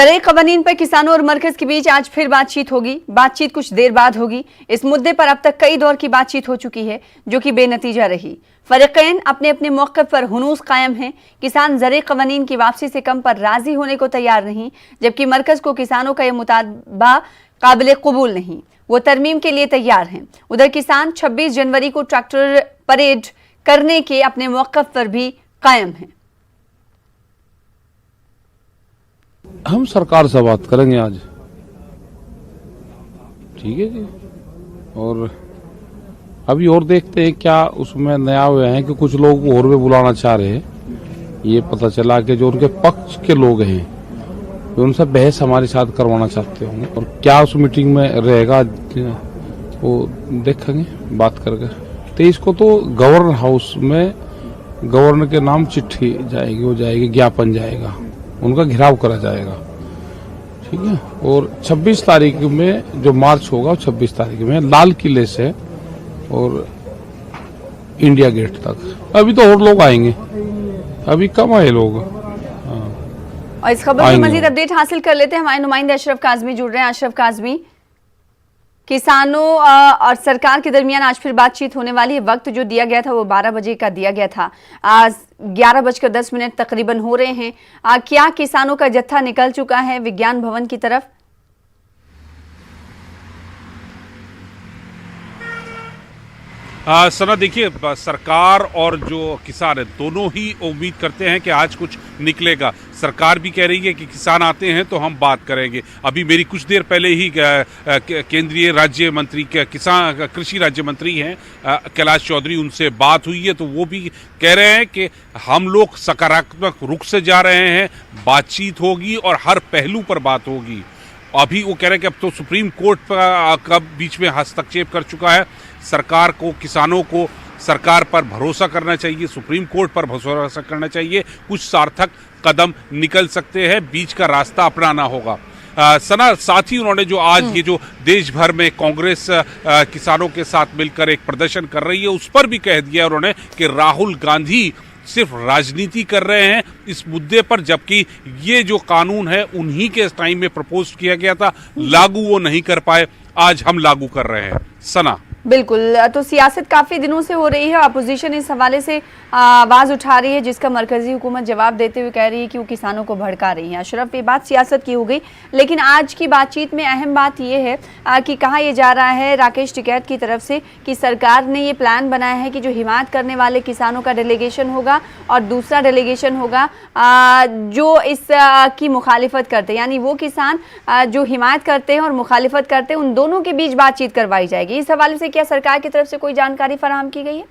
नए कवानीन पर किसानों और मरकज के बीच आज फिर बातचीत होगी। बातचीत कुछ देर बाद होगी। इस मुद्दे पर अब तक कई दौर की बातचीत हो चुकी है जो कि बेनतीजा रही। फरीकैन अपने अपने मौक़िफ़ पर हुनूस कायम हैं। किसान ज़रे कवानीन की वापसी से कम पर राजी होने को तैयार नहीं, जबकि मरकज को किसानों का यह मुतालबा काबिल कबूल नहीं। वो तरमीम के लिए तैयार हैं। उधर किसान 26 जनवरी को ट्रैक्टर परेड करने के अपने मौक़िफ़ पर भी कायम हैं। हम सरकार से बात करेंगे आज, ठीक है जी। और अभी और देखते हैं क्या उसमें नया हुआ है कि कुछ लोग और भी बुलाना चाह रहे हैं। ये पता चला कि जो उनके पक्ष के लोग हैं जो उनसे बहस हमारे साथ करवाना चाहते होंगे, और क्या उस मीटिंग में रहेगा वो देखेंगे बात करके। 23 को तो गवर्नर हाउस में गवर्नर के नाम चिट्ठी जाएगी, वो जाएगी, ज्ञापन जाएगा, उनका घेराव करा जाएगा, ठीक है। और 26 तारीख में जो मार्च होगा, 26 तारीख में लाल किले से और इंडिया गेट तक। अभी तो और लोग आएंगे, अभी कम आए लोग। और इस खबर की मजीद अपडेट हासिल कर लेते हैं। हमारे नुमाइंदे अशरफ काज़मी जुड़ रहे हैं। अशरफ काज़मी, किसानों और सरकार के दरमियान आज फिर बातचीत होने वाली है। वक्त जो दिया गया था वो 12 बजे का दिया गया था। आज 11:10 तकरीबन हो रहे हैं। क्या किसानों का जत्था निकल चुका है विज्ञान भवन की तरफ? सना, देखिए, सरकार और जो किसान है दोनों ही उम्मीद करते हैं कि आज कुछ निकलेगा। सरकार भी कह रही है कि किसान आते हैं तो हम बात करेंगे। अभी मेरी कुछ देर पहले ही केंद्रीय राज्य मंत्री, कृषि राज्य मंत्री हैं कैलाश चौधरी, उनसे बात हुई है तो वो भी कह रहे हैं कि हम लोग सकारात्मक रुख से जा रहे हैं, बातचीत होगी और हर पहलू पर बात होगी। अभी वो कह रहे हैं कि अब तो सुप्रीम कोर्ट का बीच में हस्तक्षेप कर चुका है। सरकार को, किसानों को सरकार पर भरोसा करना चाहिए, सुप्रीम कोर्ट पर भरोसा करना चाहिए। कुछ सार्थक कदम निकल सकते हैं, बीच का रास्ता अपनाना होगा। सना, साथ ही उन्होंने जो आज ये जो देश भर में कांग्रेस किसानों के साथ मिलकर एक प्रदर्शन कर रही है उस पर भी कह दिया उन्होंने कि राहुल गांधी सिर्फ राजनीति कर रहे हैं इस मुद्दे पर, जबकि ये जो कानून है उन्हीं के टाइम में प्रपोज किया गया था, लागू वो नहीं कर पाए, आज हम लागू कर रहे हैं। सना, बिल्कुल, तो सियासत काफी दिनों से हो रही है। अपोजिशन इस हवाले से आवाज उठा रही है, जिसका मरकजी हुकूमत जवाब देते हुए कह रही है कि वो किसानों को भड़का रही है। अशरफ, ये बात सियासत की हो गई, लेकिन आज की बातचीत में अहम बात ये है कि कहा यह जा रहा है राकेश टिकैत की तरफ से कि सरकार ने ये प्लान बनाया है कि जो हिमायत करने वाले किसानों का डेलीगेशन होगा और दूसरा डेलीगेशन होगा जो इस की मुखालिफत करते हैं, यानी वो किसान जो हिमायत करते हैं और मुखालिफत करते हैं उन दोनों के बीच बातचीत करवाई जाएगी। इस हवाले से क्या सरकार की तरफ से कोई जानकारी फराहम की गई है?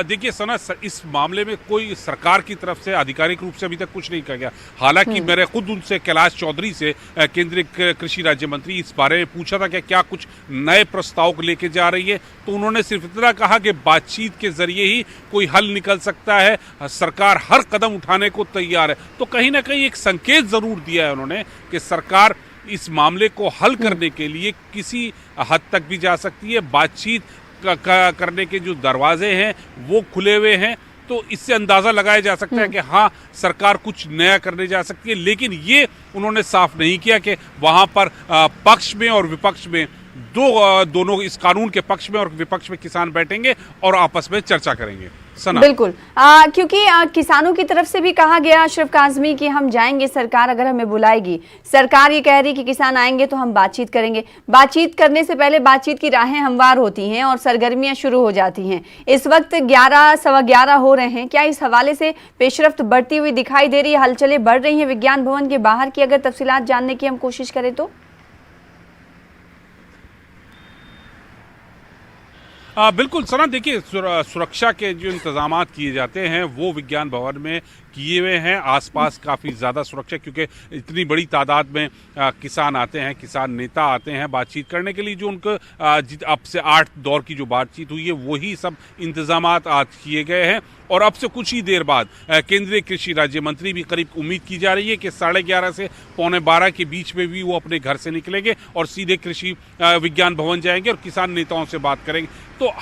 देखिए सना, इस मामले में कोई सरकार की तरफ से आधिकारिक रूप से अभी तक कुछ नहीं कहा गया। हालांकि मैंने खुद उनसे, कैलाश चौधरी से, केंद्रीय कृषि राज्य मंत्री, इस बारे में पूछा था कि क्या कुछ नए प्रस्ताव को लेके जा रही है, तो उन्होंने सिर्फ इतना कहा कि बातचीत के जरिए ही कोई हल निकल सकता है, सरकार हर कदम उठाने को तैयार है। तो कहीं ना कहीं एक संकेत जरूर दिया है उन्होंने कि सरकार इस मामले को हल करने के लिए किसी हद तक भी जा सकती है। बातचीत करने के जो दरवाजे हैं वो खुले हुए हैं, तो इससे अंदाजा लगाया जा सकता है कि हाँ, सरकार कुछ नया करने जा सकती है। लेकिन ये उन्होंने साफ नहीं किया कि वहां पर पक्ष में और विपक्ष में दोनों इस कानून के पक्ष में और विपक्ष में किसान बैठेंगे और आपस में चर्चा करेंगे। सना, बिल्कुल, क्योंकि किसानों की तरफ से भी कहा गया अशरफ काज़मी कि हम जाएंगे, सरकार अगर हमें बुलाएगी। सरकार ये कह रही कि किसान आएंगे तो हम बातचीत करेंगे। बातचीत करने से पहले बातचीत की राहें हमवार होती हैं और सरगर्मियां शुरू हो जाती हैं। इस वक्त 11 सवा 11 हो रहे हैं। क्या इस हवाले से पेशरफ्त बढ़ती हुई दिखाई दे रही है? हलचलें बढ़ रही हैं विज्ञान भवन के बाहर की? अगर तफसीलात जानने की हम कोशिश करें तो बिल्कुल सना, देखिए, सुरक्षा के जो इंतजाम किए जाते हैं वो विज्ञान भवन में किए हुए हैं। आसपास काफ़ी ज़्यादा सुरक्षा, क्योंकि इतनी बड़ी तादाद में किसान आते हैं, किसान नेता आते हैं बातचीत करने के लिए। जो उनको अब से 8 दौर की जो बातचीत हुई है वही सब इंतजाम आज किए गए हैं। और अब से कुछ ही देर बाद केंद्रीय कृषि राज्य मंत्री भी, करीब उम्मीद की जा रही है कि 11:30 से 11:45 के बीच में भी वो अपने घर से निकलेंगे और सीधे कृषि विज्ञान भवन जाएंगे और किसान नेताओं से बात करेंगे। तो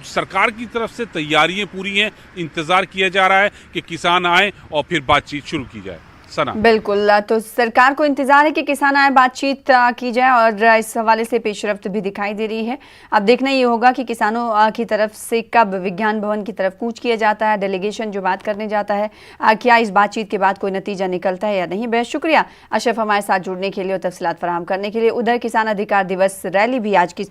सरकार की तरफ से तैयारियां पूरी हैं, इंतजार किया जा रहा है कि किसान आए और फिर बातचीत शुरू की जाए। सना। बिल्कुल, तो सरकार को इंतजार है कि किसान आए, बातचीत की जाए और इस हवाले से पेशरफ्त भी दिखाई दे रही है। अब देखना ये होगा कि किसानों की तरफ से कब विज्ञान भवन की तरफ कूच किया जाता है, डेलीगेशन जो बात करने जाता है, क्या इस बातचीत के बाद कोई नतीजा निकलता है या नहीं। बेहद शुक्रिया अशरफ हमारे साथ जुड़ने के लिए और तफसीलात फराहम करने के लिए। उधर किसान अधिकार दिवस रैली भी आज की